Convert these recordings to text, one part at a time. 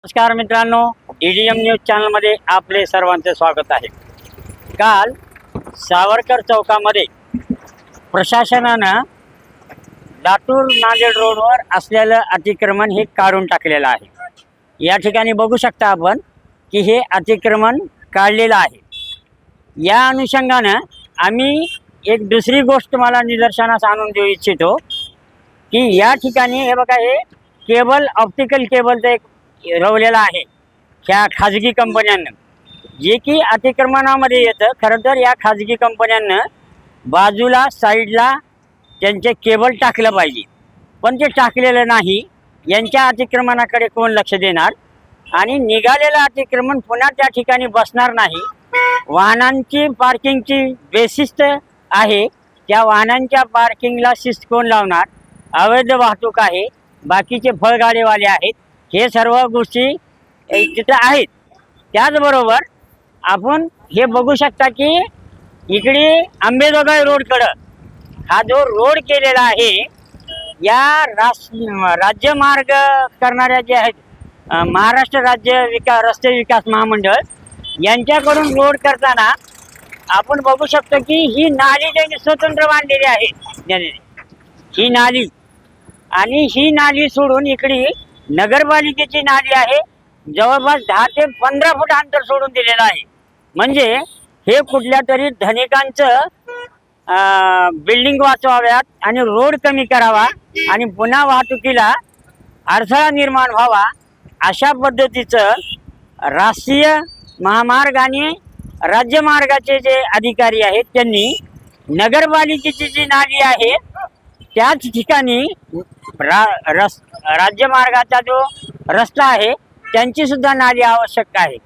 नमस्कार मित्रांनो, DDM news चॅनलमध्ये आपले सर्वांचे स्वागत आहे। काल सावरकर चौकामध्ये प्रशासनानं लातूर नांदेड रोडवर असलेलं अतिक्रमण हे काढून टाकलेलं आहे। या ठिकाणी बघू शकता आपण की हे अतिक्रमण काढलेलं आहे। या अनुषंगानं आम्ही एक दुसरी गोष्ट मला निदर्शनास आणून देऊ इच्छितो की या ठिकाणी हे बघा, हे केबल ऑप्टिकल केबलचं एक रवलेला आहे ह्या खाजगी कंपन्यांना, जे की अतिक्रमणामध्ये येतं। खरं तर या खाजगी कंपन्यांना बाजूला साईडला त्यांचे केबल टाकलं पाहिजे, पण ते टाकलेलं नाही। यांच्या अतिक्रमणाकडे कोण लक्ष देणार? आणि निघालेलं अतिक्रमण पुन्हा त्या ठिकाणी बसणार नाही। वाहनांची पार्किंगची बेशिस्त आहे, त्या वाहनांच्या पार्किंगला शिस्त कोण लावणार? अवैध वाहतूक आहे, बाकीचे फळगाडीवाले आहेत, हे सर्व गोष्टी तिथं आहेत। त्याचबरोबर आपण हे बघू शकता की इकडे अंबेजोगाई रोडकडं हा जो रोड केलेला आहे, या राज्य मार्ग करणाऱ्या जे आहेत महाराष्ट्र राज्य रस्ते विकास महामंडळ यांच्याकडून रोड करताना आपण बघू शकतो की ही नाली त्यांनी स्वतंत्र बांधलेली आहे। ही नाली आणि ही नाली सोडून इकडे नगरपालिकेची नाली आहे, जवळपास 10 ते 15 फूट अंतर सोडून दिलेलं आहे। म्हणजे हे कुठल्या तरी धनिकांचं बिल्डिंग वाचवाव्यात आणि रोड कमी करावा आणि पुन्हा वाहतुकीला अडथळा निर्माण व्हावा, अशा पद्धतीचं राष्ट्रीय महामार्ग आणि राज्यमार्गाचे जे अधिकारी आहेत त्यांनी नगरपालिकेची जी नाली आहे त्याच ठिकाणी राज्यमार्गाचा जो रस्ता आहे त्यांची सुद्धा नाली आवश्यक आहे।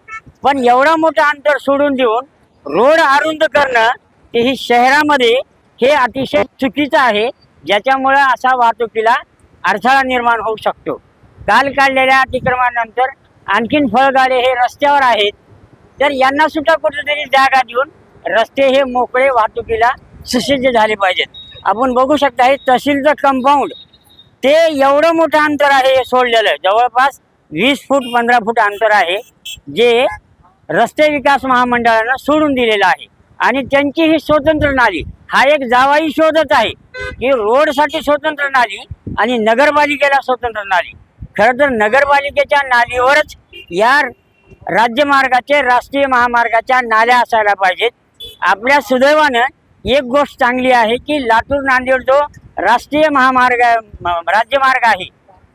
पण एवढं मोठं अंतर सोडून देऊन रोड अरुंद करणं ही शहरामध्ये हे अतिशय चुकीचं आहे, ज्याच्यामुळे असा वाहतुकीला अडथळा निर्माण होऊ शकतो। काल काढलेल्या अतिक्रमणानंतर आणखीन फळगाडे हे रस्त्यावर आहेत, तर यांना सुद्धा कुठेतरी जागा देऊन रस्ते हे मोकळे वाहतुकीला सुसज्ज झाले पाहिजेत। आपण बघू शकता हे तहसीलचं कंपाऊंड ते एवढं मोठं अंतर आहे हे सोडलेलं, जवळपास 20 फूट 15 फूट अंतर आहे, जे रस्ते विकास महामंडळानं सोडून दिलेलं आहे। आणि त्यांची ही स्वतंत्र नाली हा एक जावाई शोधत आहे की रोडसाठी स्वतंत्र नाली आणि नगरपालिकेला स्वतंत्र नाली। खरं तर नगरपालिकेच्या नालीवरच या राज्यमार्गाचे राष्ट्रीय महामार्गाच्या नाल्या असायला पाहिजेत। आपल्या सुदैवानं एक गोष्ट चांगली आहे की लातूर नांदेड जो राष्ट्रीय महामार्ग राज्यमार्ग आहे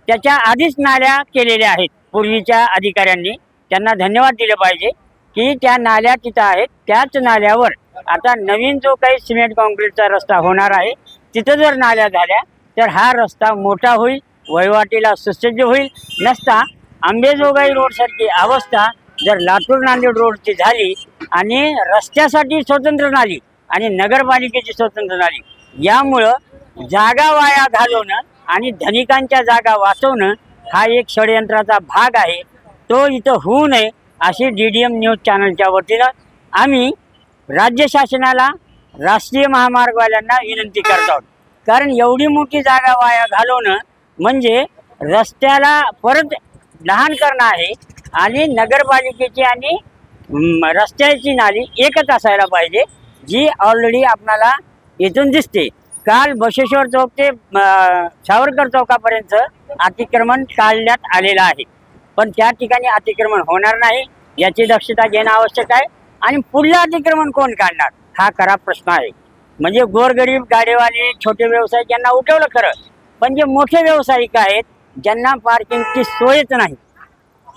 त्याच्या आधीच नाल्या केलेल्या आहेत पूर्वीच्या अधिकाऱ्यांनी, त्यांना धन्यवाद दिले पाहिजे की त्या नाल्या तिथं आहेत। त्याच नाल्यावर आता नवीन जो काही सिमेंट कॉन्क्रीटचा रस्ता होणार आहे तिथं जर नाल्या झाल्या तर हा रस्ता मोठा होईल, वहिवाटीला सुसज्ज होईल। नसता अंबेजोगाई रोडसारखी अवस्था जर लातूर नांदेड रोडची झाली आणि रस्त्यासाठी स्वतंत्र नाली आणि नगरपालिकेची स्वतंत्र नाली, यामुळं जागा वाया घालवणं आणि धनिकांच्या जागा वाचवणं हा एक षडयंत्राचा भाग आहे। तो इथं होऊ नये अशी DDM न्यूज चॅनलच्या वतीनं आम्ही राज्य शासनाला, राष्ट्रीय महामार्गवाल्यांना विनंती करत आहोत। कारण एवढी मोठी जागा वाया घालवणं म्हणजे रस्त्याला परत लहान करणं आहे आणि नगरपालिकेची आणि रस्त्याची नाली एकच असायला पाहिजे, जी ऑलरेडी आपल्याला इथून दिसते। काल बसवेश्वर चौक ते सावरकर चौकापर्यंत अतिक्रमण काढण्यात आलेलं आहे, पण त्या ठिकाणी अतिक्रमण होणार नाही याची दक्षता घेणं आवश्यक आहे। आणि पुढलं अतिक्रमण कोण काढणार हा खरा प्रश्न आहे। म्हणजे गोरगरीब गाडेवाले छोटे व्यावसायिक यांना उठवलं खरं, पण जे मोठे व्यावसायिक आहेत ज्यांना पार्किंगची सोयच नाही,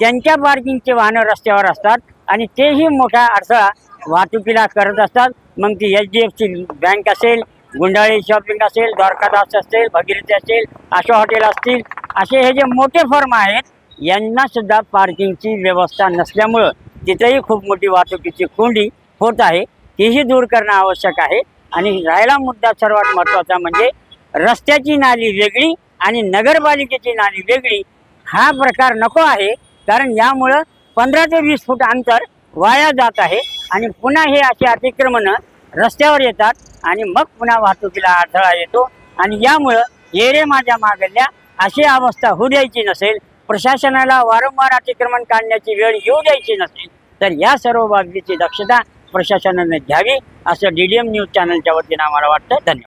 त्यांच्या पार्किंगचे वाहनं रस्त्यावर असतात आणि तेही मोठा अडथळा वाहतुकीला करत असतात। मग ती HDFC बँक असेल, गुंडाळी शॉपिंग असेल, द्वारकादास असेल, भगीरथी असेल, आशा हॉटेल असतील, असे हे जे मोठे फर्म आहेत यांना सुद्धा पार्किंगची व्यवस्था नसल्यामुळं तिथेही खूप मोठी वाहतुकीची कोंडी होत आहे, तीही दूर करणं आवश्यक आहे। आणि राहिला मुद्दा सर्वात महत्त्वाचा म्हणजे रस्त्याची नाली वेगळी आणि नगरपालिकेची नाली वेगळी, हा प्रकार नको आहे। कारण यामुळं 15 ते 20 फूट अंतर वाया जात आहे आणि पुन्हा हे असे अतिक्रमणं रस्त्यावर येतात आणि मग पुन्हा वाहतुकीला अडथळा येतो। आणि यामुळं येरे माझ्या मागल्या अशी अवस्था होऊ द्यायची नसेल, प्रशासनाला वारंवार अतिक्रमण काढण्याची वेळ येऊ द्यायची नसेल तर या सर्व बाबीची दक्षता प्रशासनाने घ्यावी असं DDM न्यूज चॅनलच्या वतीनं आम्हाला वाटतं. धन्यवाद.